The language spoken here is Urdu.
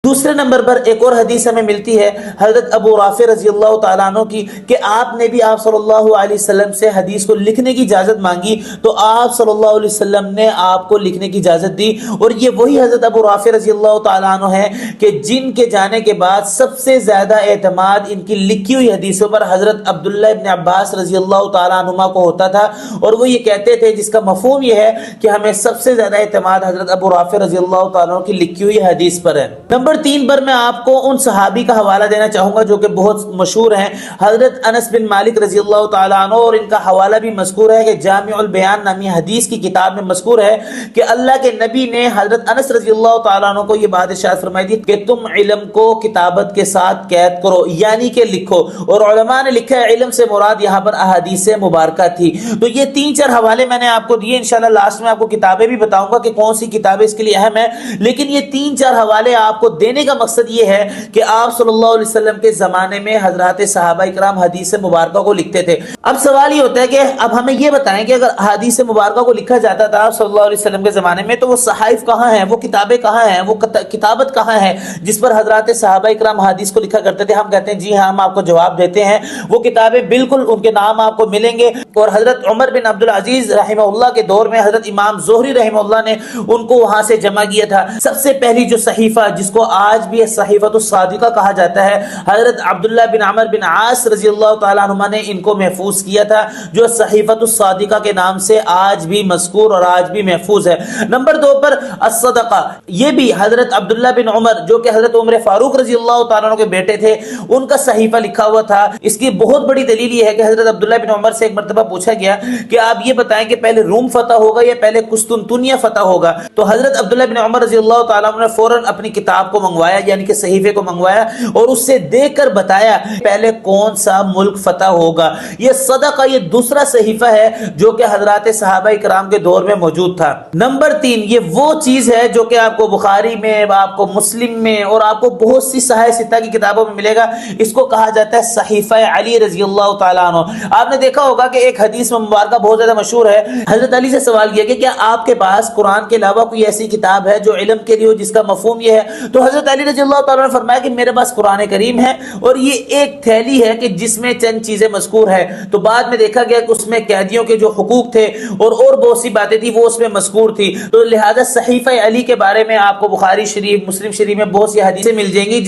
دوسرے نمبر پر ایک اور حدیث ہمیں ملتی ہے حضرت ابو رافع رضی اللہ تعالیٰ عنہ کی کہ آپ نے بھی آپ صلی اللہ علیہ وسلم سے حدیث کو لکھنے کی اجازت مانگی تو آپ صلی اللہ علیہ وسلم نے آپ کو لکھنے کی اجازت دی. اور یہ وہی حضرت ابو رافع رضی اللہ تعالیٰ عنہ ہے کہ جن کے جانے کے بعد سب سے زیادہ اعتماد ان کی لکھی ہوئی حدیثوں پر حضرت عبداللہ ابن عباس رضی اللہ تعالیٰ عنہما کو ہوتا تھا. اور وہ یہ کہتے تھے، جس کا مفہوم یہ ہے کہ ہمیں سب سے زیادہ اعتماد حضرت ابو رافع رضی اللہ تعالیٰ عنہ کی لکھی ہوئی حدیث پر ہے. نمبر 3 پر میں آپ کو ان صحابی کا حوالہ دینا چاہوں گا جو کہ بہت مشہور ہیں، حضرت انس بن مالک رضی اللہ تعالیٰ عنہ، اور ان کا حوالہ بھی مذکور ہے کہ جامع البیان نامی حدیث کی کتاب میں مذکور ہے کہ اللہ کے نبی نے حضرت انس رضی اللہ تعالیٰ عنہ کو یہ بات ارشاد فرمائی تھی کہ تم علم کو کتابت کے ساتھ قید کرو، یعنی کہ لکھو. اور علماء نے لکھا ہے علم سے مراد یہاں پر احادیث مبارکہ تھی. تو یہ 3-4 حوالے میں نے آپ کو دیے، انشاءاللہ لاسٹ میں آپ کو کتابیں بھی بتاؤں گا کہ کون سی کتابیں اس کے لیے اہم ہیں. لیکن یہ 3-4 حوالے آپ کو دینے کا مقصد یہ ہے کہ آپ صلی اللہ علیہ وسلم کے زمانے میں حضرات صحابہ کرام حدیث مبارکہ کو لکھتے تھے. اب سوال یہ ہوتا ہے کہ اب ہمیں یہ بتائیں کہ اگر حدیث مبارکہ کو لکھا جاتا تھا صلی اللہ علیہ وسلم کے زمانے میں تو وہ صحائف کہاں ہیں، وہ کتابیں کہاں ہیں، وہ کتابت کہاں ہے جس پر حضرات صحابہ کرام حدیث کو لکھا کرتے تھے؟ ہم کہتے ہیں جی ہاں، ہم آپ کو جواب دیتے ہیں، وہ کتابیں بالکل ان کے نام آپ کو ملیں گے. اور حضرت عمر بن عبدالعزیز رحمہ اللہ کے دور میں حضرت امام زہری رحمہ اللہ نے ان کو وہاں سے جمع کیا تھا. سب سے پہلی جو صحیفہ جس کو آج بھی صحیفۃ الصادقہ کہا جاتا ہے، حضرت عبداللہ بن عمر بن عاص رضی اللہ تعالیٰ عنہ نے ان کو محفوظ کیا تھا، جو صحیفۃ الصادقہ کے نام سے آج بھی مذکور اور آج بھی محفوظ ہے. نمبر 2 پر الصدقہ، یہ بھی حضرت عبداللہ بن عمر جو کہ حضرت عمر فاروق رضی اللہ تعالیٰ عنہ کے بیٹے تھے، ان کا صحیفہ لکھا ہوا تھا. اس کی بہت بڑی دلیل یہ ہے کہ حضرت عبداللہ بن عمر سے ایک مرتبہ پوچھا گیا کہ آپ یہ بتائیں کہ پہلے روم فتح ہوگا یا پہلے قسطنطنیہ فتح ہوگا؟ تو حضرت عبداللہ بن عمر رضی اللہ تعالیٰ عنہ نے فوراً اپنی کتاب کو منگوایا، یعنی کہ صحیفے کو منگوایا، اور اس سے دیکھ کر بتایا پہلے کون سا ملک فتح ہوگا. یہ صدقہ یہ دوسرا صحیفہ ہے جو کہ حضرات صحابہ کرام کے دور میں موجود تھا. نمبر 3، یہ وہ چیز ہے جو کہ آپ کو بخاری میں، آپ کو مسلم میں اور آپ کو بہت سی صحائف ستہ کی کتابوں میں ملے گا. اس کو کہا جاتا ہے صحیفہ علی رضی اللہ تعالیٰ عنہ. آپ نے دیکھا ہوگا کہ ایک حدیث میں مبارکہ بہت زیادہ مشہور ہے. حضرت علی سے سوال کیا کہ کیا آپ کے پاس قرآن کے علاوہ کوئی ایسی کتاب ہے جو علم کے لیے ہو جس کا مفہوم یہ ہے؟ تو حضرت علی رضی اللہ تعالیٰ نے فرمایا کہ میرے پاس قرآن کریم ہے اور یہ ایک تھیلی ہے کہ جس میں چند چیزیں مذکور ہے. تو بعد میں دیکھا گیا کہ اس میں قیدیوں کے جو حقوق تھے اور بہت سی باتیں تھی وہ اس میں مذکور تھی. تو لہذا صحیفہ علی کے بارے میں آپ کو بخاری شریف، مسلم شریف میں بہت سی حدیثیں مل جائیں گی